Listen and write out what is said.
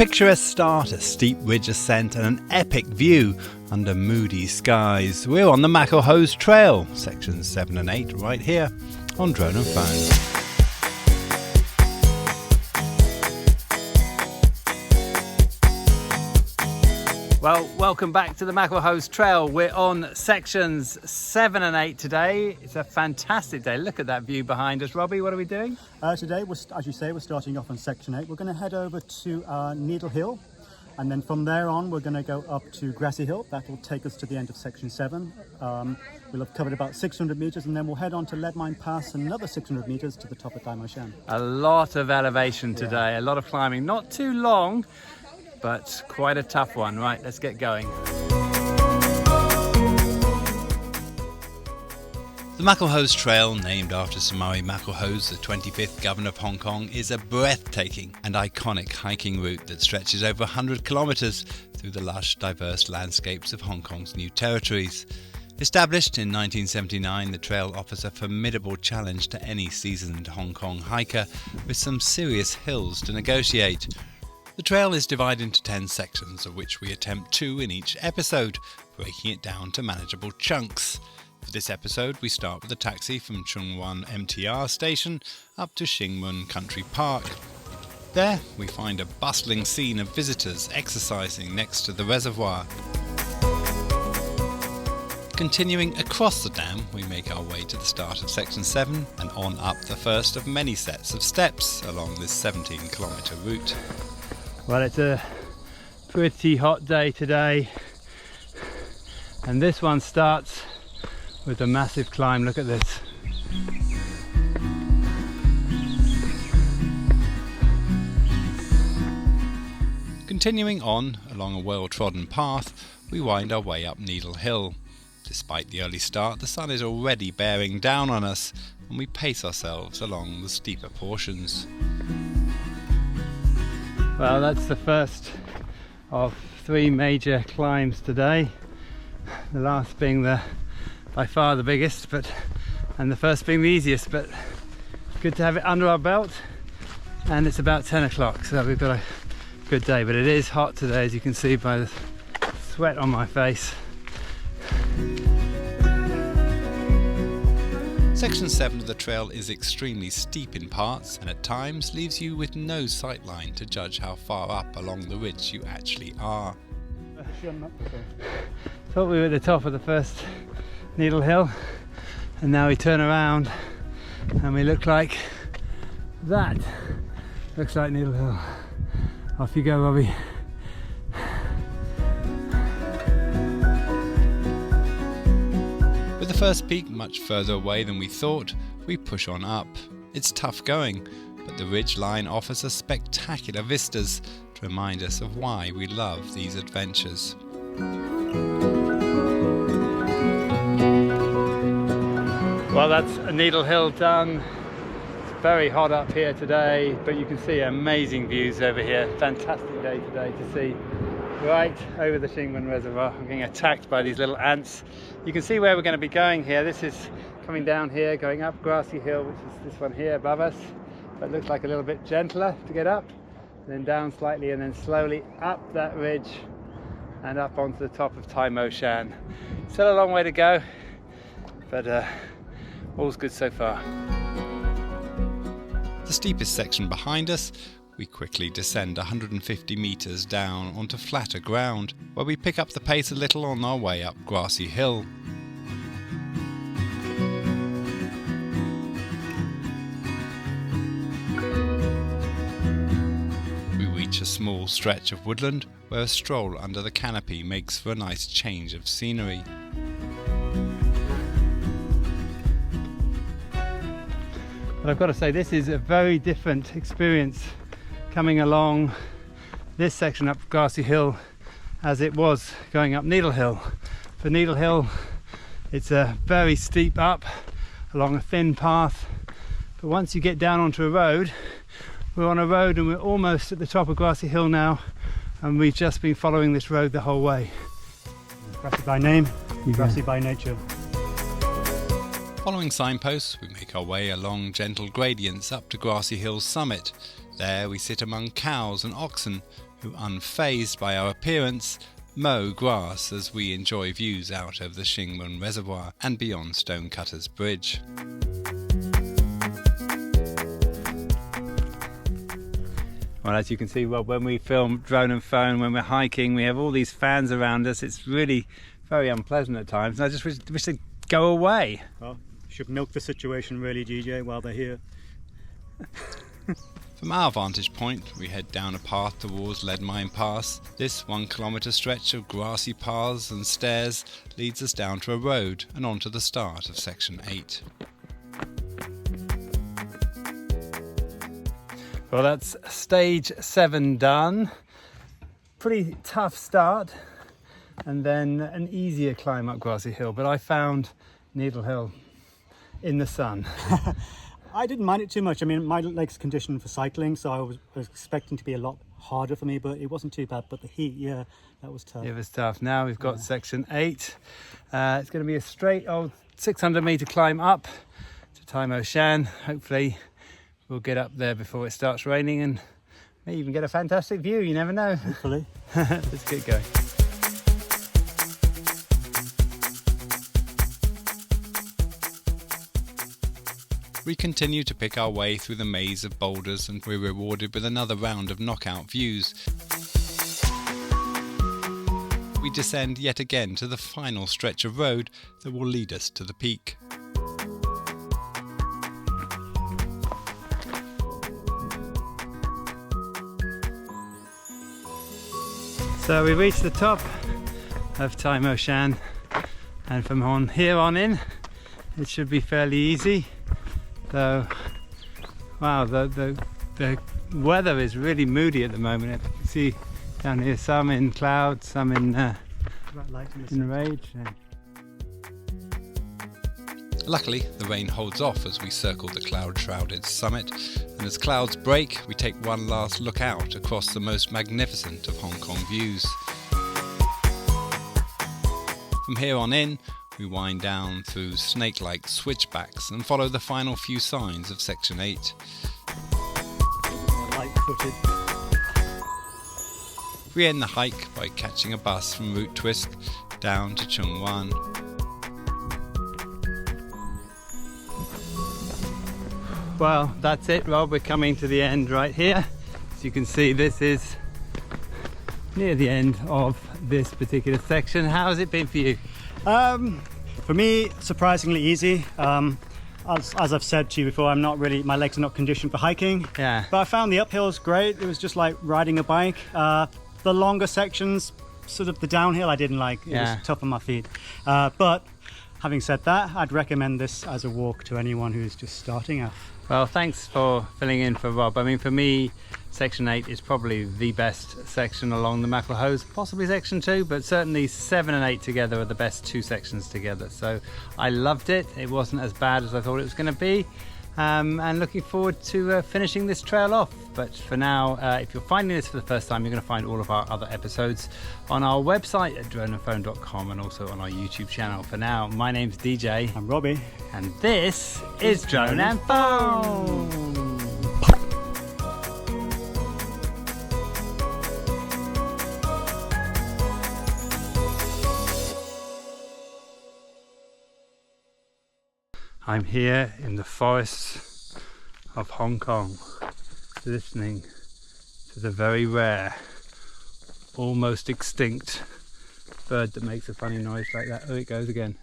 picturesque start, a steep ridge ascent and an epic view under moody skies. We're on the MacLehose Trail, sections 7 and 8, right here on Drone and Phone. Well, welcome back to the MacLehose Trail. We're on sections 7 and 8 today. It's a fantastic day. Look at that view behind us. Robbie, what are we doing? Today, as you say, we're starting off on section 8. We're going to head over to Needle Hill, and then from there on, we're going to go up to Grassy Hill. That will take us to the end of section 7. We'll have covered about 600 metres, and then we'll head on to Lead Mine Pass, another 600 metres to the top of Tai Mo Shan. A lot of elevation today, a lot of climbing. Not too long, but quite a tough one. Right, let's get going. The MacLehose Trail, named after Sir Murray MacLehose, the 25th Governor of Hong Kong, is a breathtaking and iconic hiking route that stretches over 100 kilometres through the lush, diverse landscapes of Hong Kong's new territories. Established in 1979, the trail offers a formidable challenge to any seasoned Hong Kong hiker, with some serious hills to negotiate. The trail is divided into 10 sections, of which we attempt 2 in each episode, breaking it down to manageable chunks. For this episode, we start with a taxi from Shing Mun MTR station up to Shing Mun Country Park. There, we find a bustling scene of visitors exercising next to the reservoir. Continuing across the dam, we make our way to the start of section 7 and on up the first of many sets of steps along this 17-kilometre route. Well, it's a pretty hot day today, and this one starts with a massive climb. Look at this. Continuing on along a well-trodden path, we wind our way up Needle Hill. Despite the early start, the sun is already bearing down on us, and we pace ourselves along the steeper portions. Well, that's the first of 3 major climbs today. The last being by far the biggest, and the first being the easiest, but good to have it under our belt. And it's about 10 o'clock, so we've got a good day, but it is hot today, as you can see by the sweat on my face. Section 7 of the trail is extremely steep in parts and at times leaves you with no sight line to judge how far up along the ridge you actually are. Thought we were at the top of the first Needle Hill, and now we turn around and we look like that. Looks like Needle Hill. Off you go, Robbie. With the first peak much further away than we thought, we push on up. It's tough going, but the ridge line offers us spectacular vistas to remind us of why we love these adventures. Well, that's a Needle Hill done. It's very hot up here today, but you can see amazing views over here. Fantastic day today to see right over the Shing Mun Reservoir. I'm getting attacked by these little ants. You can see where we're going to be going here. This is coming down here, going up Grassy Hill, which is this one here above us. That looks like a little bit gentler to get up, then down slightly, and then slowly up that ridge and up onto the top of Tai Mo Shan. Still a long way to go, but all's good so far. The steepest section behind us, we quickly descend 150 metres down onto flatter ground, where we pick up the pace a little on our way up Grassy Hill. We reach a small stretch of woodland, where a stroll under the canopy makes for a nice change of scenery. But I've got to say, this is a very different experience coming along this section up Grassy Hill as it was going up Needle Hill. For Needle Hill, it's a very steep up along a thin path, but once you get down onto a road, we're on a road and we're almost at the top of Grassy Hill now, and we've just been following this road the whole way. Grassy by name, grassy by nature. Following signposts, we make our way along gentle gradients up to Grassy Hill's summit. There we sit among cows and oxen who, unfazed by our appearance, mow grass as we enjoy views out over the Shing Mun Reservoir and beyond Stonecutters Bridge. Well, as you can see, Rob, when we film drone and phone, when we're hiking, we have all these fans around us. It's really very unpleasant at times, and I just wish they'd go away. Well, should milk the situation really, GJ, while they're here. From our vantage point, we head down a path towards Lead Mine Pass. This 1 kilometre stretch of grassy paths and stairs leads us down to a road and on to the start of section 8. Well, that's stage 7 done. Pretty tough start, and then an easier climb up Grassy Hill, but I found Needle Hill in the sun. I didn't mind it too much. I mean, my leg's conditioned for cycling, so I was expecting to be a lot harder for me, but it wasn't too bad. But the heat, yeah, that was tough. It was tough. Now we've got section 8. It's going to be a straight old 600 metre climb up to Tai Mo Shan. Hopefully we'll get up there before it starts raining and may even get a fantastic view. You never know. Hopefully. Let's get going. We continue to pick our way through the maze of boulders, and we're rewarded with another round of knockout views. We descend yet again to the final stretch of road that will lead us to the peak. So we reached the top of Tai Mo Shan, and from here on in it should be fairly easy. So, wow, the weather is really moody at the moment. You can see down here some in clouds, some in rage. Yeah. Luckily, the rain holds off as we circle the cloud-shrouded summit, and as clouds break, we take one last look out across the most magnificent of Hong Kong views. From here on in, we wind down through snake-like switchbacks and follow the final few signs of section 8. Light-footed. We end the hike by catching a bus from Route Twisk down to Shing Mun. Well, that's it, Rob. We're coming to the end right here. As you can see, this is near the end of this particular section. How has it been for you? For me, surprisingly easy. As I've said to you before, my legs are not conditioned for hiking. Yeah. But I found the uphills great. It was just like riding a bike. The longer sections, sort of the downhill, I didn't like. It was tough on my feet. But having said that, I'd recommend this as a walk to anyone who's just starting out. Well, thanks for filling in for Rob. I mean, for me, section 8 is probably the best section along the MacLehose, possibly section 2, but certainly 7 and 8 together are the best 2 sections together. So I loved it. It wasn't as bad as I thought it was going to be. And looking forward to finishing this trail off. But for now, if you're finding this for the first time, you're going to find all of our other episodes on our website at droneandphone.com and also on our YouTube channel. For now, my name's DJ. I'm Robbie. And this is Drone and Phone. I'm here in the forests of Hong Kong, listening to the very rare, almost extinct bird that makes a funny noise like that. Oh, it goes again.